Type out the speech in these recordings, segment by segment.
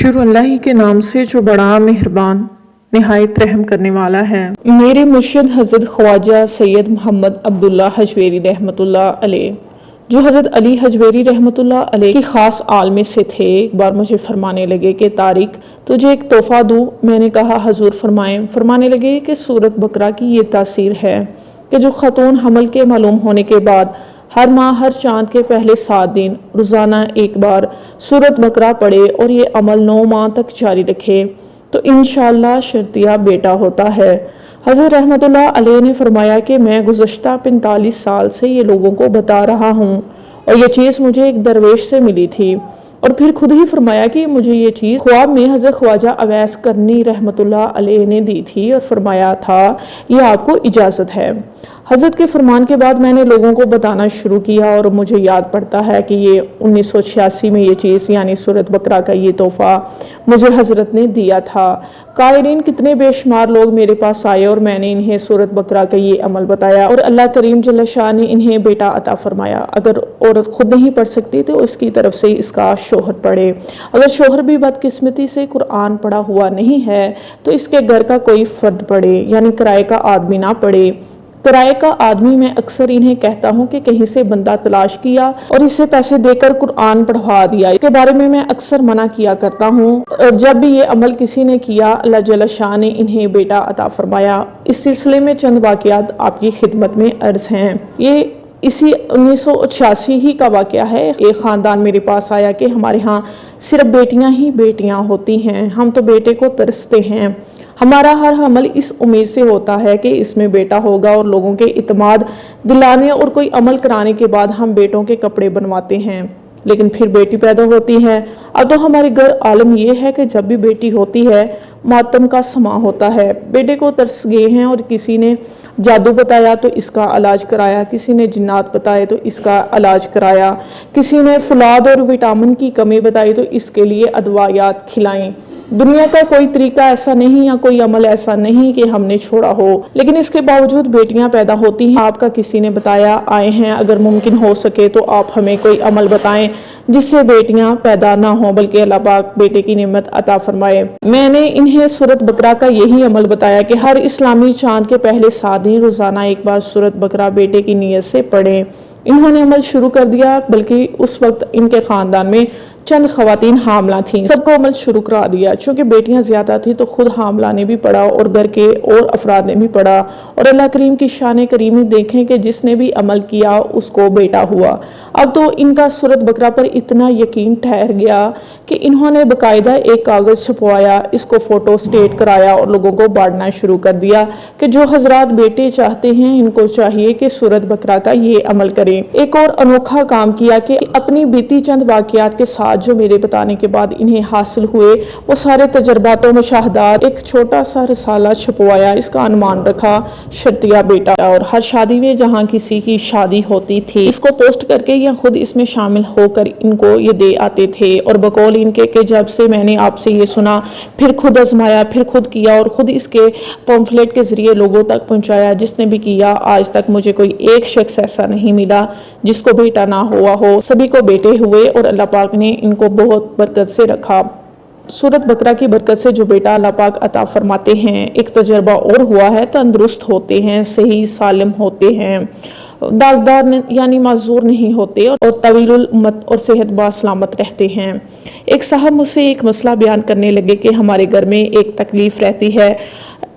शुरू अल्लाह ही के नाम से जो बड़ा मेहरबान निहायत रहम करने वाला है। मेरे मुर्शिद हज़रत ख्वाजा सैयद मोहम्मद अब्दुल्ला हजवेरी रहमतुल्लाह अलैह, जो हज़रत अली हजवेरी रहमतुल्लाह अलैह की ख़ास आलमे से थे, एक बार मुझे फरमाने लगे कि तारिक तुझे एक तोहफ़ा दूँ। मैंने कहा हजूर फरमाएं। फरमाने लगे कि सूरत बकरा की ये तासीर है कि जो ख़तून हमल के मालूम होने के बाद हर माह हर चांद के पहले 7 दिन रोज़ाना एक बार सूरत बकरा पढ़े और ये अमल 9 माह तक जारी रखे तो इंशाअल्लाह शर्तिया बेटा होता है। हज़रत रहमतुल्लाह अलैह ने फरमाया कि मैं गुज़श्ता 45 साल से ये लोगों को बता रहा हूँ और ये चीज़ मुझे एक दरवेश से मिली थी और फिर खुद ही फरमाया कि मुझे ये चीज़ ख्वाब में हज़रत ख्वाजा अवैस करनी रहमतुल्लाह अलैह ने दी थी और फरमाया था ये आपको इजाज़त है। हज़रत के फरमान के बाद मैंने लोगों को बताना शुरू किया और मुझे याद पड़ता है कि ये 1986 में ये चीज़ यानी सूरत बकरा का ये तोहफ़ा मुझे हज़रत ने दिया था। कायरीन कितने बेशुमार लोग मेरे पास आए और मैंने इन्हें सूरत बकरा का ये अमल बताया और अल्लाह करीम जल्ल शाह ने इन्हें बेटा अता फरमाया। अगर औरत खुद नहीं पढ़ सकती तो इसकी तरफ से इसका शोहर पढ़े। अगर शोहर भी बदकिस्मती से कुरान पढ़ा हुआ नहीं है तो इसके घर का कोई फर्द पढ़े, यानी किराए का आदमी ना पढ़े। किराए का आदमी मैं अक्सर इन्हें कहता हूँ कि कहीं से बंदा तलाश किया और इसे पैसे देकर कुरान पढ़वा दिया। इसके बारे में मैं अक्सर मना किया करता हूँ और जब भी ये अमल किसी ने किया अल्लाह जल्ल शाह ने इन्हें बेटा अता फरमाया। इस सिलसिले में चंद वाक़यात आपकी खिदमत में अर्ज हैं। ये इसी 1986 ही का वाक़या है। एक ख़ानदान मेरे पास आया कि हमारे यहाँ सिर्फ बेटियां ही बेटियां होती हैं, हम तो बेटे को तरसते हैं। हमारा हर अमल इस उम्मीद से होता है कि इसमें बेटा होगा और लोगों के इत्मीनान दिलाने और कोई अमल कराने के बाद हम बेटों के कपड़े बनवाते हैं, लेकिन फिर बेटी पैदा होती है। अब तो हमारे घर आलम यह है कि जब भी बेटी होती है मातम का समा होता है। बेटे को तरस गए हैं और किसी ने जादू बताया तो इसका इलाज कराया, किसी ने जिन्नात बताए तो इसका इलाज कराया, किसी ने फुलाद और विटामिन की कमी बताई तो इसके लिए अदवायात खिलाई। दुनिया का कोई तरीका ऐसा नहीं या कोई अमल ऐसा नहीं कि हमने छोड़ा हो, लेकिन इसके बावजूद बेटियां पैदा होती हैं। आपका किसी ने बताया आए हैं, अगर मुमकिन हो सके तो आप हमें कोई अमल बताएं जिससे बेटियां पैदा ना हो बल्कि अल्लाह पाक बेटे की नेमत अता फरमाए। मैंने इन्हें सूरत बकरा का यही अमल बताया कि हर इस्लामी चांद के पहले 7 दिन रोजाना एक बार सूरत बकरा बेटे की नीयत से पढ़ें। इन्होंने अमल शुरू कर दिया, बल्कि उस वक्त इनके खानदान में चंद खवातीन हामला थीं, सबको अमल शुरू करा दिया। चूंकि बेटियां ज्यादा थी तो खुद हामला ने भी पढ़ा और घर के और अफराद ने भी पढ़ा और अल्लाह करीम की शान करीमी देखें कि जिसने भी अमल किया उसको बेटा हुआ। अब तो इनका सूरत बकरा पर इतना यकीन ठहर गया कि इन्होंने बाकायदा एक कागज छपवाया, इसको फोटो स्टेट कराया और लोगों को बांटना शुरू कर दिया कि जो हजरात बेटे चाहते हैं इनको चाहिए कि सूरत बकरा का ये अमल करें। एक और अनोखा काम किया कि अपनी बीती चंद वाकयात के साथ जो मेरे बताने के बाद इन्हें हासिल हुए वो सारे तजर्बात और मुशाहदात एक छोटा सा रिसाला छपवाया। इसका अनुमान रखा शर्तिया बेटा, और हर शादी में जहाँ किसी की शादी होती थी इसको पोस्ट करके या खुद इसमें शामिल होकर इनको ये दे आते थे। और बकौल इनके कि जब से मैंने आपसे ये सुना फिर खुद आजमाया, फिर खुद किया और खुद इसके पम्फलेट के जरिए लोगों तक पहुंचाया। जिसने भी किया आज तक मुझे कोई एक शख्स ऐसा नहीं मिला जिसको बेटा ना हुआ हो, सभी को बेटे हुए और अल्लाह पाक ने इनको बहुत बरकत से रखा। सूरत बकरा की बरकत से जो बेटा अल्लाह पाक अता फरमाते हैं, एक तजर्बा और हुआ है, तंदुरुस्त होते हैं, सही सालिम होते हैं, दागदार यानी माजूर नहीं होते और तवीलुल उम्मत और सेहत सलामत रहते हैं। एक साहब मुझसे एक मसला बयान करने लगे कि हमारे घर में एक तकलीफ रहती है,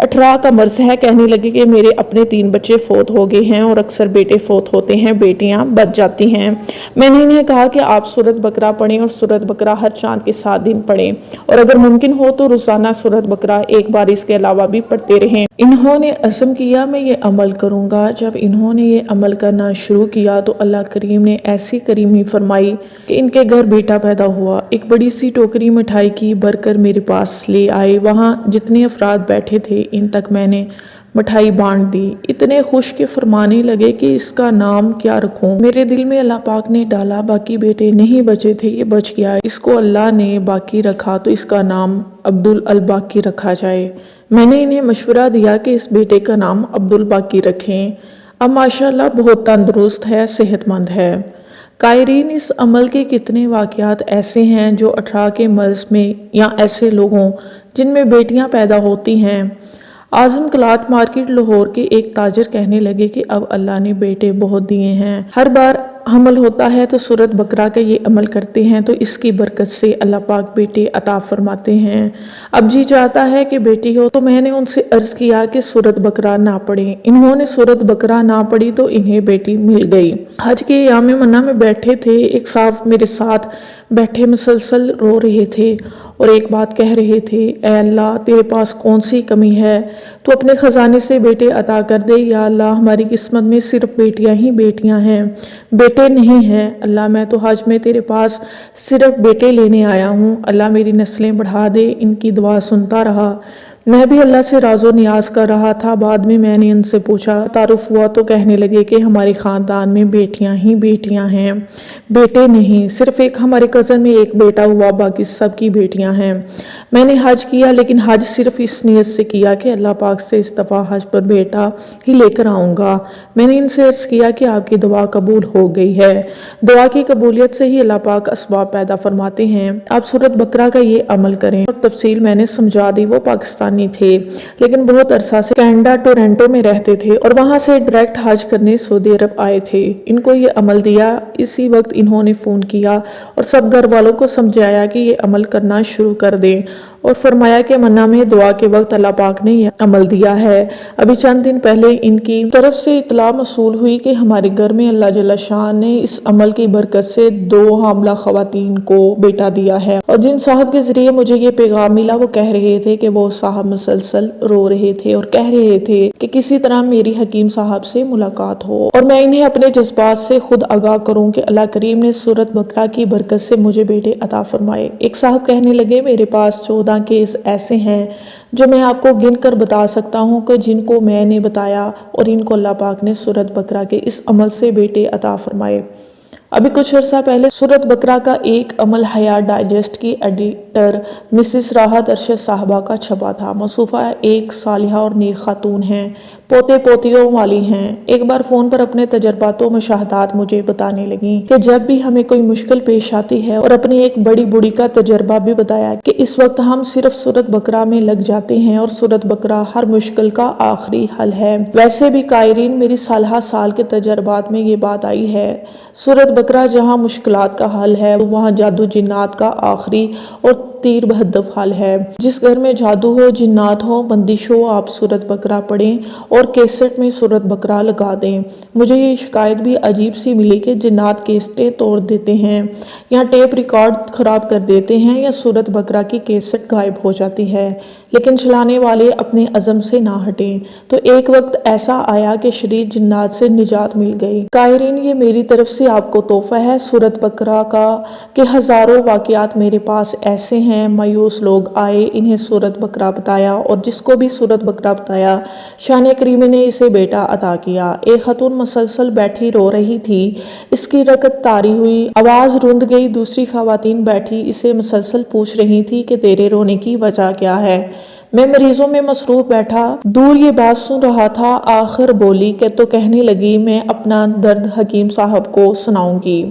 18 का मर्ज है। कहने लगे कि मेरे अपने 3 बच्चे फोत हो गए हैं और अक्सर बेटे फोत होते हैं, बेटियां बच जाती हैं। मैंने इन्हें कहा कि आप सूरत बकरा पढ़ें और सूरत बकरा हर चांद के 7 दिन पढ़ें और अगर मुमकिन हो तो रोजाना सूरत बकरा एक बार इसके अलावा भी पढ़ते रहें। इन्होंने अज़म किया मैं ये अमल करूंगा। जब इन्होंने ये अमल करना शुरू किया तो अल्लाह करीम ने ऐसी करीमी फरमाई कि इनके घर बेटा पैदा हुआ। एक बड़ी सी टोकरी मिठाई की भरकर मेरे पास ले आए। वहाँ जितने अफराद बैठे थे इन तक मैंने मिठाई बांट दी। इतने खुश के फरमाने लगे कि इसका नाम क्या रखूं। मेरे दिल में अल्लाह पाक ने डाला बाकी बेटे नहीं बचे थे, ये बच गया, इसको अल्लाह ने बाकी रखा तो इसका नाम अब्दुल अल बाकी रखा जाए। मैंने इन्हें मशवरा दिया कि इस बेटे का नाम अब्दुल बाकी रखें। अब माशाल्लाह बहुत तंदुरुस्त है, सेहतमंद है। قائرین، اس عمل کے کتنے واقعات ایسے ہیں جو 18 کے مرض میں یا ایسے لوگوں جن میں بیٹیاں پیدا ہوتی ہیں۔ اعظم کلاتھ مارکیٹ لاہور کے ایک تاجر کہنے لگے کہ اب اللہ نے بیٹے بہت دیے ہیں، ہر بار حمل ہوتا ہے تو سورت بقرہ کا یہ عمل کرتے ہیں تو اس کی برکت سے اللہ پاک بیٹے عطا فرماتے ہیں۔ اب جی چاہتا ہے کہ بیٹی ہو، تو میں نے ان سے عرض کیا کہ سورت بقرہ نہ پڑھیں۔ انہوں نے سورت بقرہ نہ پڑھی تو انہیں بیٹی مل گئی۔ حج کے ایام منع میں بیٹھے تھے، ایک صاحب میرے ساتھ بیٹھے مسلسل رو رہے تھے اور ایک بات کہہ رہے تھے، اے اللہ تیرے پاس کون سی کمی ہے، تو اپنے خزانے سے بیٹے عطا کر دے۔ یا اللہ ہماری قسمت میں صرف بیٹیاں ہی بیٹیاں ہیں، بیٹے نہیں ہیں۔ اللہ میں تو حج میں تیرے پاس صرف بیٹے لینے آیا ہوں، اللہ میری نسلیں بڑھا دے۔ ان کی دعا سنتا رہا، میں بھی اللہ سے راز و نیاز کر رہا تھا۔ بعد میں نے ان سے پوچھا، تعارف ہوا تو کہنے لگے کہ ہمارے خاندان میں بیٹیاں ہی بیٹیاں ہیں، بیٹے نہیں۔ صرف ایک ہمارے کزن میں ایک بیٹا ہوا، باقی سب کی بیٹیاں ہیں۔ میں نے حج کیا، لیکن حج صرف اس نیت سے کیا کہ اللہ پاک سے اس دفعہ حج پر بیٹا ہی لے کر آؤں گا۔ میں نے ان سے عرض کیا کہ آپ کی دعا قبول ہو گئی ہے۔ دعا کی قبولیت سے ہی اللہ پاک اسباب پیدا فرماتے ہیں۔ آپ سورت بقرہ کا یہ عمل کریں، اور تفصیل میں نے سمجھا دی۔ وہ پاکستانی تھے لیکن بہت عرصہ سے کینیڈا ٹورنٹو میں رہتے تھے اور وہاں سے ڈائریکٹ حج کرنے سعودی عرب آئے تھے۔ ان کو یہ عمل دیا، اسی وقت انہوں نے فون کیا اور سب گھر والوں کو سمجھایا کہ یہ عمل کرنا شروع کر دیں، اور فرمایا کہ منع میں دعا کے وقت اللہ پاک نے یہ عمل دیا ہے۔ ابھی چند دن پہلے ان کی طرف سے اطلاع موصول ہوئی کہ ہمارے گھر میں اللہ جل شان نے اس عمل کی برکت سے 2 حاملہ خواتین کو بیٹا دیا ہے۔ اور جن صاحب کے ذریعے مجھے یہ پیغام ملا، وہ کہہ رہے تھے کہ وہ صاحب مسلسل رو رہے تھے اور کہہ رہے تھے کہ کسی طرح میری حکیم صاحب سے ملاقات ہو اور میں انہیں اپنے جذبات سے خود آگاہ کروں کہ اللہ کریم نے سورت بقرہ کی برکت سے مجھے بیٹے عطا فرمائے۔ ایک صاحب کہنے لگے، میرے پاس 14 کیس ایسے ہیں جو میں آپ کو گن کر بتا سکتا ہوں کہ جن کو میں نے بتایا اور ان کو اللہ پاک نے سورت بقرہ کے اس عمل سے بیٹے عطا فرمائے۔ ابھی کچھ عرصہ پہلے سورت بقرہ کا ایک عمل حیات ڈائجسٹ کی ایڈیٹر مسز راحت ارشد صاحبہ کا چھپا تھا۔ موصوفہ ایک صالحہ اور نیک خاتون ہیں، پوتے پوتیوں والی ہیں۔ ایک بار فون پر اپنے تجربات و مشاہدات مجھے بتانے لگیں کہ جب بھی ہمیں کوئی مشکل پیش آتی ہے، اور اپنی ایک بڑی بوڑھی کا تجربہ بھی بتایا کہ اس وقت ہم صرف سورت بقرہ میں لگ جاتے ہیں اور سورت بقرہ ہر مشکل کا آخری حل ہے۔ ویسے بھی قائرین، میری سالہ سال کے تجربات میں یہ بات آئی ہے، سورت بقرہ جہاں مشکلات کا حل ہے، وہاں جادو جنات کا آخری اور تیر بہدف حل ہے۔ جس گھر میں جادو ہو، جنات ہو، بندش ہو، آپ سورت بقرہ پڑھیں اور کیسٹ میں سورت بقرہ لگا دیں۔ مجھے یہ شکایت بھی عجیب سی ملی کہ جنات کیسٹیں توڑ دیتے ہیں یا ٹیپ ریکارڈ خراب کر دیتے ہیں یا سورت بقرہ کی کیسٹ غائب ہو جاتی ہے، لیکن چلانے والے اپنے عزم سے نہ ہٹیں۔ تو ایک وقت ایسا آیا کہ شریر جنات سے نجات مل گئی۔ قائرین، یہ میری طرف سے آپ کو تحفہ ہے سورت بقرہ کا کہ ہزاروں واقعات میرے پاس ایسے ہیں۔ مایوس لوگ آئے، انہیں سورت بقرہ بتایا اور جس کو بھی سورت بقرہ بتایا، شان کریم نے اسے بیٹا عطا کیا۔ ایک خاتون مسلسل بیٹھی رو رہی تھی، اس کی رکت طاری ہوئی، آواز رند گئی۔ دوسری خواتین بیٹھی اسے مسلسل پوچھ رہی تھی کہ تیرے رونے کی وجہ کیا ہے۔ میں مریضوں میں مصروف بیٹھا دور یہ بات سن رہا تھا، آخر بولی کہ تو کہنے لگی میں اپنا درد حکیم صاحب کو سناؤں گی۔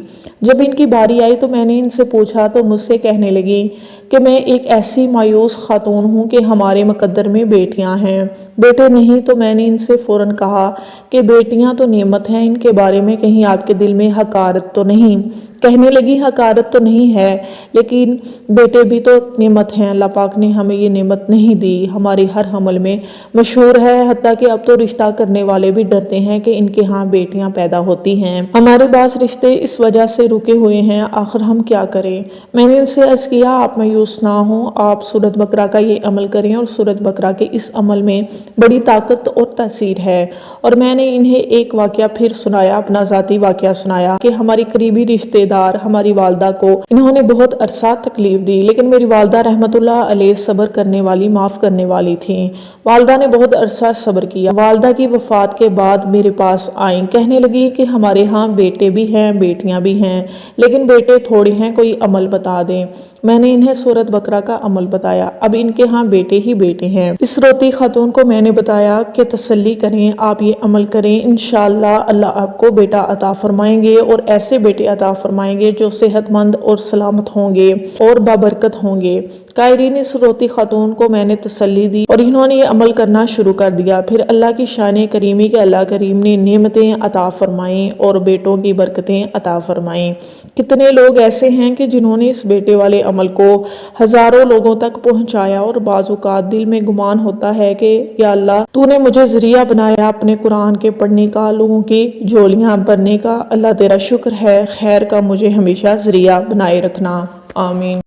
جب ان کی باری آئی تو میں نے ان سے پوچھا تو مجھ سے کہنے لگی کہ میں ایک ایسی مایوس خاتون ہوں کہ ہمارے مقدر میں بیٹیاں ہیں، بیٹے نہیں۔ تو میں نے ان سے فوراً کہا کہ بیٹیاں تو نعمت ہیں، ان کے بارے میں کہیں آپ کے دل میں حقارت تو نہیں؟ کہنے لگی حقارت تو نہیں ہے، لیکن بیٹے بھی تو نعمت ہیں، اللہ پاک نے ہمیں یہ نعمت نہیں دی، ہمارے ہر حمل میں مشہور ہے، حتیٰ کہ اب تو رشتہ کرنے والے بھی ڈرتے ہیں کہ ان کے ہاں بیٹیاں پیدا ہوتی ہیں۔ ہمارے بعض رشتے اس وجہ سے رکے ہوئے ہیں، آخر ہم کیا کریں؟ میں نے ان سے عرض کیا آپ مایوس نہ ہوں، آپ سورت بقرہ کا یہ عمل کریں، اور سورت بقرہ کے اس عمل میں بڑی طاقت اور تاثیر ہے۔ اور میں نے انہیں ایک واقعہ پھر سنایا، اپنا ذاتی واقعہ سنایا کہ ہماری قریبی رشتے دار ہماری والدہ کو انہوں نے بہت عرصہ تکلیف دی، لیکن میری والدہ رحمت اللہ علیہ صبر کرنے والی، معاف کرنے والی تھیں۔ والدہ نے بہت عرصہ صبر کیا۔ والدہ کی وفات کے بعد میرے پاس آئیں، کہنے لگی کہ ہمارے ہاں بیٹے بھی ہیں، بیٹیاں بھی ہیں، لیکن بیٹے تھوڑے ہیں، کوئی عمل بتا دیں۔ میں نے انہیں सूरत बकरा का अमल बताया। अब इनके यहाँ बेटे ही बेटे हैं। इस रोती खातून को मैंने बताया कि तसल्ली करें, आप ये अमल करें, इंशाअल्लाह अल्लाह आपको बेटा अता फरमाएंगे और ऐसे बेटे अता फरमाएंगे जो सेहतमंद और सलामत होंगे और बाबरकत होंगे। कायरीन, इस रोती खातून को मैंने तसल्ली दी और इन्होंने ये अमल करना शुरू कर दिया। फिर अल्लाह की शान करीमी के अल्लाह करीम ने नेमतें अता फरमाई और बेटों की बरकतें अता फरमाई। कितने लोग ऐसे हैं कि जिन्होंने इस बेटे वाले अमल को हजारों लोगों तक पहुंचाया और बाज़-औक़ात दिल में गुमान होता है कि या अल्लाह तूने मुझे ज़रिया बनाया अपने कुरान के पढ़ने का, लोगों की झोलियां भरने का। अल्लाह तेरा शुक्र है, खैर का मुझे हमेशा ज़रिया बनाए रखना। आमीन।